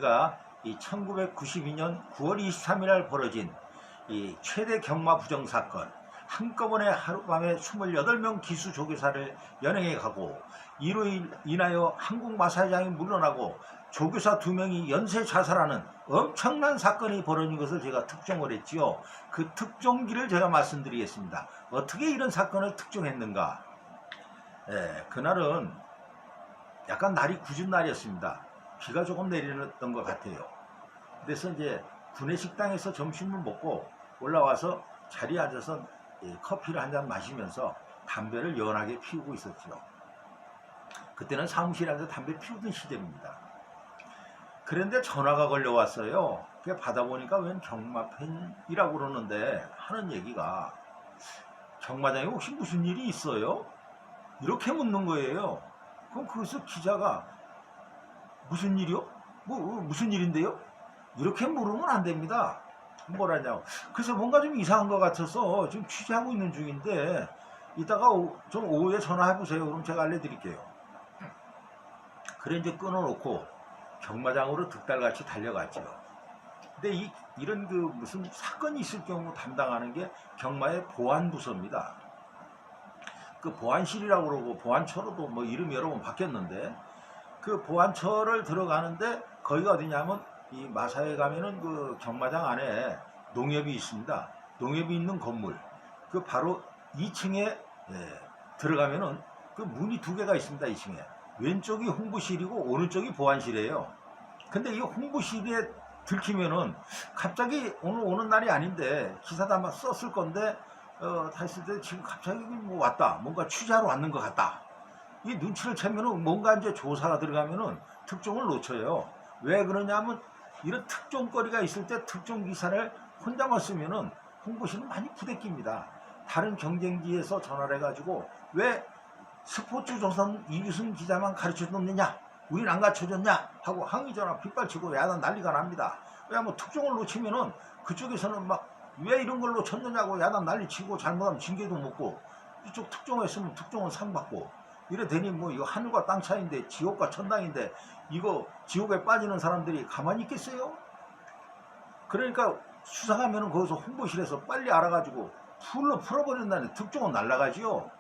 제가 이 1992년 9월 23일 날 벌어진 이 최대 경마 부정 사건, 한꺼번에 하룻밤에 28명 기수 조교사를 연행해 가고 이로 인하여 한국 마사회장이 물러나고 조교사 2명이 연쇄 자살하는 엄청난 사건이 벌어진 것을 제가 특종을 했지요. 그 특종기를 제가 말씀드리겠습니다. 어떻게 이런 사건을 특종했는가? 그날은 약간 날이 궂은 날이었습니다. 비가 조금 내리던 것 같아요. 그래서 이제 구내식당에서 점심을 먹고 올라와서 자리에 앉아서 커피를 한 잔 마시면서 담배를 연하게 피우고 있었죠. 그때는 사무실에 앉아 담배 피우던 시절입니다. 그런데 전화가 걸려왔어요. 그게 받아보니까 웬 경마팬이라고 그러는데 하는 얘기가, 경마장에 혹시 무슨 일이 있어요? 이렇게 묻는 거예요. 그럼 거기서 기자가 무슨 일이요? 무슨 일인데요? 이렇게 물으면 안 됩니다. 뭐라냐고. 그래서 뭔가 좀 이상한 것 같아서 지금 취재하고 있는 중인데 이따가 좀 오후에 전화해보세요. 그럼 제가 알려드릴게요. 그래 이제 끊어놓고 경마장으로 득달같이 달려갔죠. 근데 이런 그 무슨 사건이 있을 경우 담당하는 게 경마의 보안부서입니다. 그 보안실이라고 그러고 보안처로도 뭐 이름이 여러 번 바뀌었는데, 그 보안처를 들어가는데 거기가 어디냐면 이 마사회 가면은 그 경마장 안에 농협이 있습니다. 농협이 있는 건물, 그 바로 2층에 들어가면은 그 문이 2개가 있습니다. 2층에 왼쪽이 홍보실이고 오른쪽이 보안실이에요. 근데 이 홍보실에 들키면은 갑자기 오늘 오는 날이 아닌데 기사도 아마 썼을 건데 다 했을 때 지금 갑자기 뭐 왔다, 뭔가 취재하러 왔는 것 같다, 이 눈치를 채면은 뭔가 이제 조사가 들어가면은 특종을 놓쳐요. 왜 그러냐면 이런 특종거리가 있을 때 특종 기사를 혼자만 쓰면은 홍보실은 많이 부대낍니다. 다른 경쟁지에서 전화를 해가지고 왜 스포츠조선 이규승 기자만 가르쳐줬느냐, 우린 안 가르쳐줬냐 하고 항의전화 빗발치고 야단 난리가 납니다. 왜냐면 특종을 놓치면은 그쪽에서는 막 왜 이런 걸 놓쳤느냐고 야단 난리치고, 잘못하면 징계도 먹고, 이쪽 특종했으면 특종은 상 받고, 이래 되니 뭐 이거 하늘과 땅 차이인데, 지옥과 천당인데 이거 지옥에 빠지는 사람들이 가만히 있겠어요? 그러니까 수상하면은 거기서 홍보실에서 빨리 알아가지고 풀로 풀어버린다는, 특종은 날라가지요.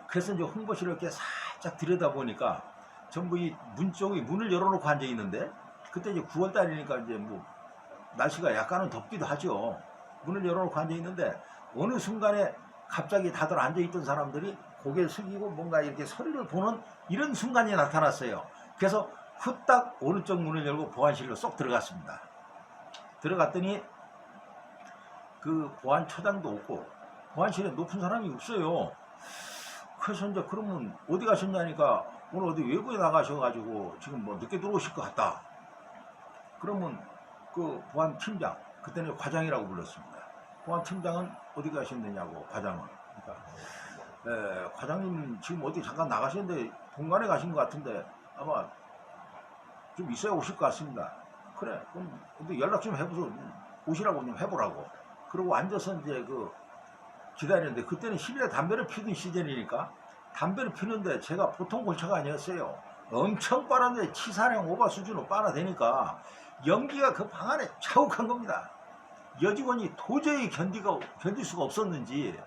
그래서 이제 홍보실을 이렇게 살짝 들여다보니까 전부 이 문 쪽이 문을 열어놓고 앉아 있는데, 그때 이제 9월달이니까 이제 뭐 날씨가 약간은 덥기도 하죠. 문을 열어놓고 앉아 있는데 어느 순간에 갑자기 다들 앉아 있던 사람들이 고개를 숙이고 뭔가 이렇게 서류를 보는 이런 순간이 나타났어요. 그래서 후딱 오른쪽 문을 열고 보안실로 쏙 들어갔습니다. 들어갔더니 그 보안처장도 없고 보안실에 높은 사람이 없어요. 그래서 이제 그러면 어디 가셨냐니까 오늘 어디 외부에 나가셔가지고 지금 뭐 늦게 들어오실 것 같다. 그러면 그 보안팀장, 그때는 과장이라고 불렀습니다. 보안팀장은 어디 가셨느냐고, 과장은. 그러니까 과장님 지금 어디 잠깐 나가셨는데 본관에 가신 것 같은데 아마 좀 있어야 오실 것 같습니다. 그래, 그럼 근데 연락 좀 해보소, 오시라고 좀 해보라고. 그러고 앉아서 이제 그 기다리는데, 그때는 실내 담배를 피던 시절이니까 담배를 피는데 제가 보통 골차가 아니었어요. 엄청 빨았는데 치사량 오바 수준으로 빨아대니까 연기가 그 방 안에 자욱한 겁니다. 여직원이 도저히 견딜 수가 없었는지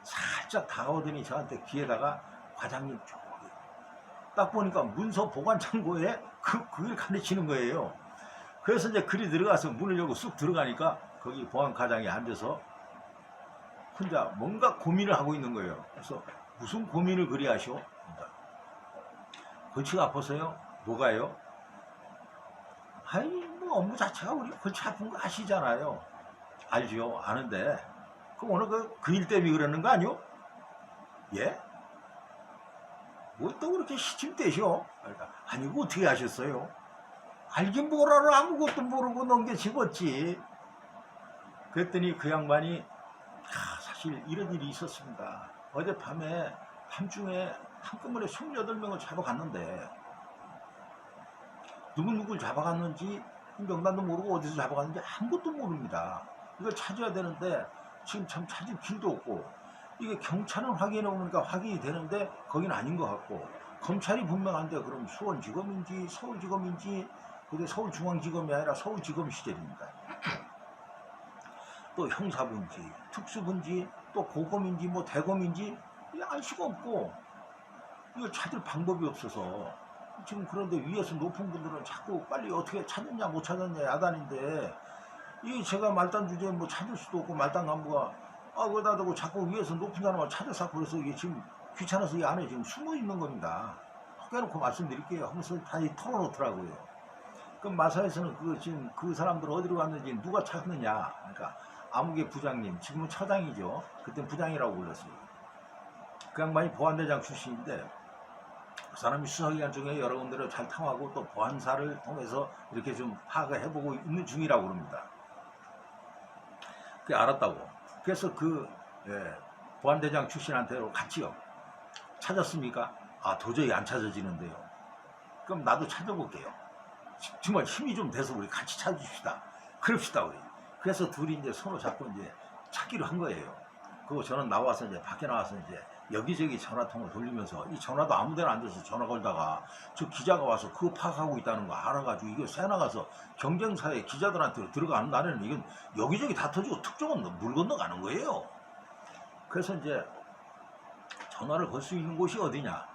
살짝 다가오더니 저한테 귀에다가 과장님 저기, 딱 보니까 문서 보관창고에 그걸 가르치는 거예요. 그래서 이제 글이 들어가서 문을 열고 쑥 들어가니까 거기 보안과장이 앉아서 혼자 뭔가 고민을 하고 있는 거예요. 그래서 무슨 고민을 그리 하시오? 골치가 아파서요? 뭐가요? 아이 뭐 업무 자체가 우리 골치 아픈 거 아시잖아요. 알죠? 아는데 그럼 오늘 그 일 때문에 그러는 거 아니요? 예? 뭐 또 그렇게 시침대셔? 그러니까 아니고 어떻게 하셨어요? 알긴 뭐라를 아무것도 모르고 넘겨집었지. 그랬더니 그 양반이 사실 이런 일이 있었습니다. 어젯밤에 밤중에 한꺼번에 28명을 잡아갔는데 누구누구를 잡아갔는지 명단도 모르고 어디서 잡아갔는지 아무것도 모릅니다. 이걸 찾아야 되는데 지금 참 찾을 길도 없고, 이게 경찰은 확인해 보니까 확인이 되는데 거긴 아닌 것 같고, 검찰이 분명한데 그럼 수원지검인지 서울지검인지 근데 서울중앙지검이 아니라 서울지검 시절입니다. 또 형사부인지 특수부인지 또 고검인지 뭐 대검인지 알 수가 없고 이거 찾을 방법이 없어서 지금 그런데 위에서 높은 분들은 자꾸 빨리 어떻게 찾았냐 못 찾았냐 야단인데 이 제가 말단 주제에 뭐 찾을 수도 없고 말단 간부가 그러다 대고 자꾸 위에서 높은 사람을 찾아서 그래서 이게 지금 귀찮아서 이 안에 지금 숨어 있는 겁니다. 톡해놓고 말씀드릴게요 하면서 다시 털어놓더라고요. 그럼 마사에서는 지금 그 사람들 어디로 갔는지 누가 찾느냐. 그러니까 아무개 부장님, 지금은 처장이죠. 그때 부장이라고 불렀어요. 그 양반이 보안대장 출신인데 그 사람이 수사기관 중에 여러 군데를 잘 탐하고 또 보안사를 통해서 이렇게 좀 파악을 해보고 있는 중이라고 그럽니다. 그게 알았다고. 그래서 보안대장 출신한테 같이요. 찾았습니까? 도저히 안 찾아지는데요. 그럼 나도 찾아볼게요. 정말 힘이 좀 돼서 우리 같이 찾읍시다. 그럽시다 우리. 그래서 둘이 이제 손을 잡고 이제 찾기로 한 거예요. 그리고 저는 나와서 이제 밖에 나와서 이제 여기저기 전화통을 돌리면서 이 전화도 아무데나 앉아서 전화 걸다가 저 기자가 와서 그거 파악하고 있다는 거 알아가지고 이거 새나가서 경쟁사의 기자들한테 들어가는 날에는 이건 여기저기 다 터지고 특종은 물 건너가는 거예요. 그래서 이제 전화를 걸 수 있는 곳이 어디냐.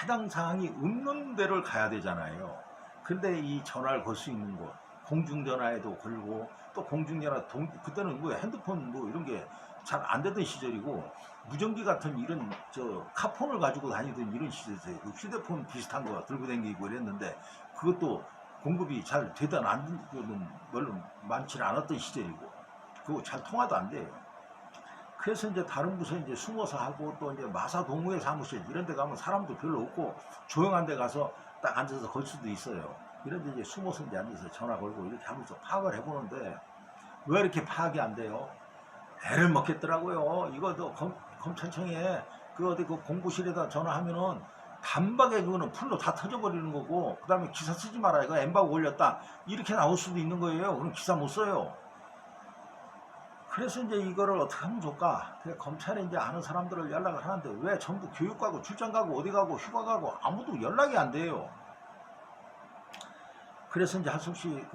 해당 사항이 없는 데를 가야 되잖아요. 근데 이 전화를 걸 수 있는 곳 공중전화에도 걸고 또 공중전화 그때는 뭐 핸드폰 뭐 이런 게 잘 안 되던 시절이고 무전기 같은 이런 카폰을 가지고 다니던 이런 시절에서 휴대폰 비슷한 거 들고 다니고 이랬는데 그것도 공급이 잘 되든 안 되든 별로 많지는 않았던 시절이고 그거 잘 통화도 안 돼요. 그래서 이제 다른 부서에 이제 숨어서 하고 또 이제 마사 동호회 사무실 이런 데 가면 사람도 별로 없고 조용한 데 가서 딱 앉아서 걸 수도 있어요. 이런 데 이제 숨어서 이제 앉아서 전화 걸고 이렇게 하면서 파악을 해보는데 왜 이렇게 파악이 안 돼요? 애를 먹겠더라고요. 이거도 검찰청에 어디 그 공부실에다 전화하면은 단박에 그거는 풀로 다 터져버리는 거고 그 다음에 기사 쓰지 마라 이거 엠바고 올렸다 이렇게 나올 수도 있는 거예요. 그럼 기사 못 써요. 그래서 이제 이거를 어떻게 하면 좋을까? 검찰에 이제 아는 사람들을 연락을 하는데 왜 전부 교육 가고 출장 가고 어디 가고 휴가 가고 아무도 연락이 안 돼요. 그래서 이제 한숨씩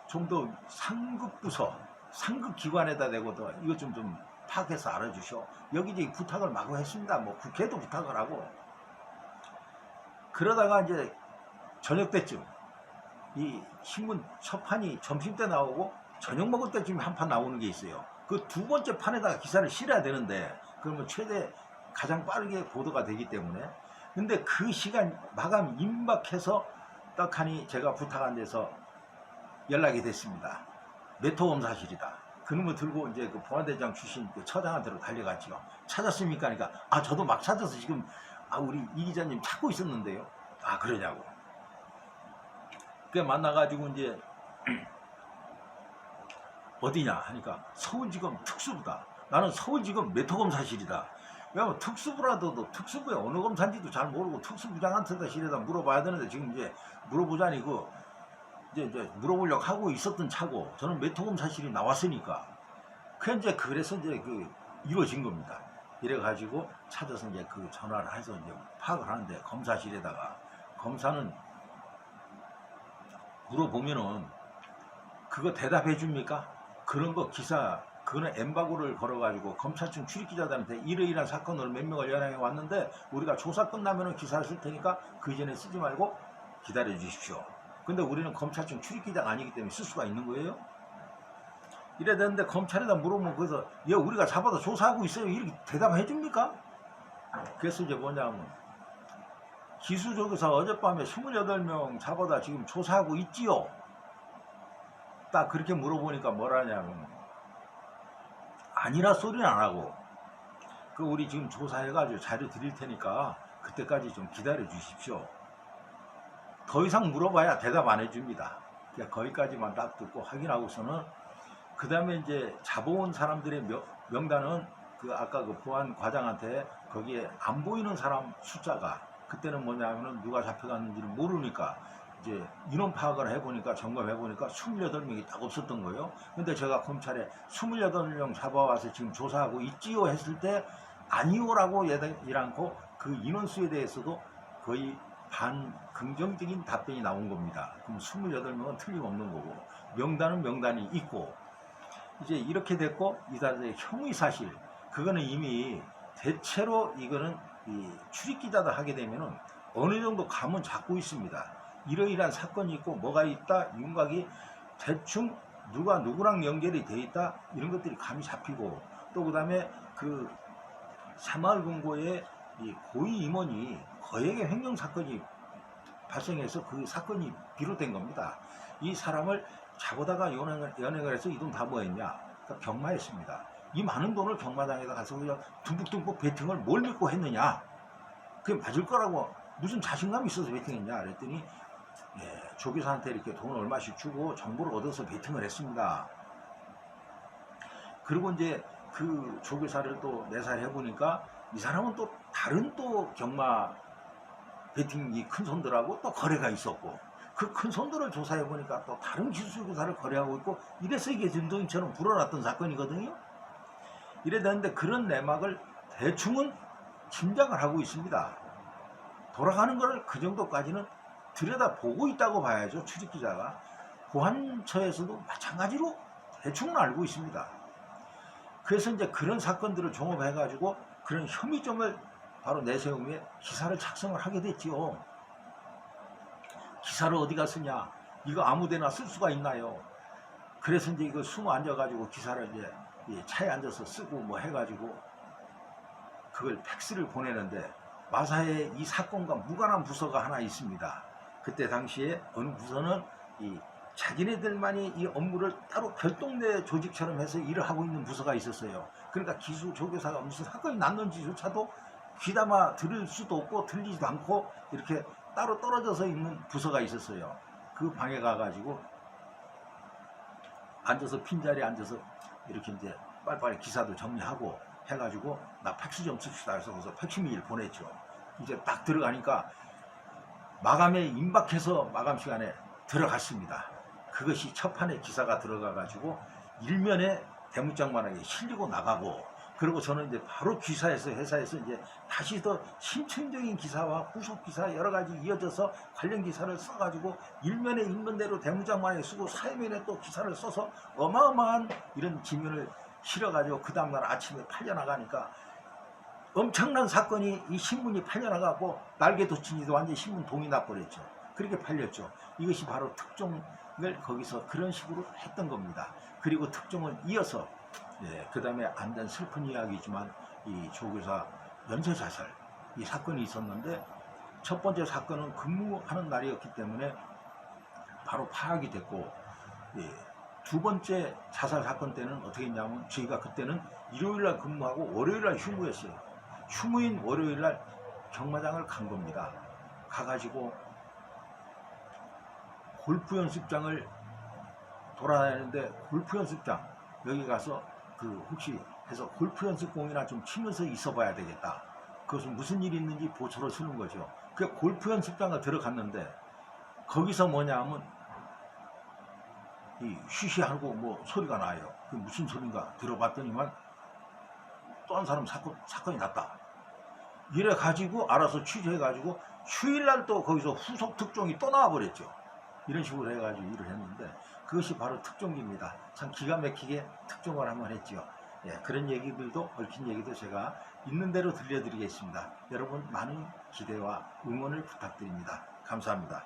좀 더 상급 부서, 상급 기관에다 대고도 이거 좀 파악해서 알아주셔. 여기저기 부탁을 마구 했습니다. 뭐 국회도 부탁을 하고. 그러다가 이제 저녁 때쯤 이 신문 첫 판이 점심 때 나오고 저녁 먹을 때쯤 한 판 나오는 게 있어요. 그 두 번째 판에다가 기사를 실어야 되는데 그러면 최대 가장 빠르게 보도가 되기 때문에 근데 그 시간 마감 임박해서 떡하니 제가 부탁한 데서 연락이 됐습니다. 네트워크 사실이다. 그놈을 들고 이제 그 보안대장 출신 그 처장한테로 달려갔지요. 찾았습니까? 그러니까 저도 막 찾아서 지금 우리 이 기자님 찾고 있었는데요. 그러냐고. 그 만나가지고 이제 어디냐 하니까 서울지검 특수부다. 나는 서울지검 메토검 사실이다. 왜냐면 특수부라도 특수부에 어느 검사인지도 잘 모르고 특수부장한테다 실에다 물어봐야 되는데 지금 이제 물어보자니 이제 물어보려고 하고 있었던 차고 저는 메토검 사실이 나왔으니까 그래서 이제 이루어진 겁니다. 이래가지고 찾아서 이제 전화를 해서 이제 파악을 하는데 검사실에다가 검사는 물어보면은 그거 대답해 줍니까? 그런 거 기사 그거는 엠바고를 걸어가지고 검찰청 출입기자들한테 이러이러한 사건으로 몇 명을 연행해 왔는데 우리가 조사 끝나면은 기사를 쓸 테니까 그 이전에 쓰지 말고 기다려 주십시오. 근데 우리는 검찰청 출입기자가 아니기 때문에 쓸 수가 있는 거예요. 이래야 되는데 검찰에다 물어보면 그래서 우리가 잡아서 조사하고 있어요 이렇게 대답해 줍니까? 그래서 이제 뭐냐면 기수조교사 어젯밤에 28명 잡아다 지금 조사하고 있지요. 딱 그렇게 물어보니까 뭐라냐면 아니라 소리는 안 하고 우리 지금 조사해가지고 자료 드릴 테니까 그때까지 좀 기다려 주십시오. 더 이상 물어봐야 대답 안 해줍니다. 거기까지만 딱 듣고 확인하고서는 그 다음에 이제 잡아온 사람들의 명단은 아까 보안 과장한테 거기에 안 보이는 사람 숫자가 그때는 뭐냐면은 누가 잡혀갔는지를 모르니까 이제 인원 파악을 해보니까 점검해보니까 28명이 딱 없었던 거예요. 근데 제가 검찰에 28명 잡아와서 지금 조사하고 있지요 했을 때 아니오라고 얘기를 않고 그 인원수에 대해서도 거의 반 긍정적인 답변이 나온 겁니다. 그럼 28명은 틀림없는 거고, 명단은 명단이 있고, 이제 이렇게 됐고, 이사들의 형의사실, 그거는 이미 대체로 이거는 이 출입기자들 하게 되면은 어느 정도 감은 잡고 있습니다. 이러이러한 사건이 있고 뭐가 있다, 윤곽이 대충 누가 누구랑 연결이 돼 있다, 이런 것들이 감이 잡히고, 또 그 다음에 그 새마을금고의 이 고위 임원이 거액의 횡령 사건이 발생해서 그 사건이 비롯된 겁니다. 이 사람을 잡아다가 연행을 해서 이 돈 다 뭐했냐? 그러니까 경마했습니다. 이 많은 돈을 경마장에다 가서 그냥 듬뿍듬뿍 베팅을 뭘 믿고 했느냐? 그게 맞을 거라고 무슨 자신감이 있어서 베팅했냐? 그랬더니 조교사한테 이렇게 돈을 얼마씩 주고 정보를 얻어서 베팅을 했습니다. 그리고 이제 그 조교사를 또 내사를 해보니까 이 사람은 또 다른 또 경마 베팅 이 큰 손들하고 또 거래가 있었고, 그 큰 손들을 조사해 보니까 또 다른 기술교사를 거래하고 있고, 이래서 이게 진동이처럼 불어났던 사건이거든요. 이래 되는데 그런 내막을 대충은 짐작을 하고 있습니다. 돌아가는 거를 그 정도까지는 들여다보고 있다고 봐야죠. 출입기자가. 보안처에서도 마찬가지로 대충은 알고 있습니다. 그래서 이제 그런 사건들을 종합해 가지고 그런 혐의점을 바로 내세우며 기사를 작성을 하게 됐지요. 기사를 어디가 쓰냐? 이거 아무데나 쓸 수가 있나요? 그래서 이제 이거 숨어 앉아가지고 기사를 이제 차에 앉아서 쓰고 뭐 해가지고 그걸 팩스를 보내는데, 마사에 이 사건과 무관한 부서가 하나 있습니다. 그때 당시에 어느 부서는 이 자기네들만이 이 업무를 따로 별도의 조직처럼 해서 일을 하고 있는 부서가 있었어요. 그러니까 기수 조교사가 무슨 사건이 났는지조차도 귀담아 들을 수도 없고 들리지도 않고 이렇게 따로 떨어져서 있는 부서가 있었어요. 그 방에 가가지고 앉아서 빈자리에 앉아서 이렇게 이제 빨리빨리 기사도 정리하고 해가지고 나 팩스 좀 씁시다 해서 거기서 팩시미를 보냈죠. 이제 딱 들어가니까 마감에 임박해서 마감 시간에 들어갔습니다. 그것이 첫 판에 기사가 들어가가지고 일면에 대문짝만하게 실리고 나가고, 그리고 저는 이제 바로 회사에서 이제 다시 더 심층적인 기사와 후속 기사 여러 가지 이어져서 관련 기사를 써가지고 일면에 있는대로 대문짝만하게 쓰고 사회면에 또 기사를 써서 어마어마한 이런 지면을 실어가지고 그 다음날 아침에 팔려나가니까 엄청난 사건이 이 신문이 팔려나가고 날개 돋친지도 완전히 신문 동이 나버렸죠. 그렇게 팔렸죠. 이것이 바로 특종을 거기서 그런 식으로 했던 겁니다. 그리고 특종을 이어서 그 다음에 안된 슬픈 이야기지만 이 조교사 연쇄자살 이 사건이 있었는데, 첫 번째 사건은 근무하는 날이었기 때문에 바로 파악이 됐고, 두 번째 자살 사건 때는 어떻게 했냐면 저희가 그때는 일요일날 근무하고 월요일날 휴무였어요. 휴무인 월요일날 경마장을 간 겁니다. 가가지고 골프 연습장을 돌아다니는데, 골프 연습장 여기 가서 혹시 해서 골프 연습공이나 좀 치면서 있어 봐야 되겠다. 그것은 무슨 일이 있는지 보초를 쓰는 거죠. 그 골프 연습장을 들어갔는데 거기서 뭐냐 하면 이 쉬쉬하고 뭐 소리가 나요. 그 무슨 소린가 들어봤더니만 또 한 사람 사건이 났다. 이래 가지고 알아서 취재해가지고 휴일날 또 거기서 후속 특종이 또 나와버렸죠. 이런 식으로 해가지고 일을 했는데, 그것이 바로 특종기입니다. 참 기가 막히게 특종을 한번 했죠. 그런 얘기들도, 얽힌 얘기도 제가 있는 대로 들려드리겠습니다. 여러분 많은 기대와 응원을 부탁드립니다. 감사합니다.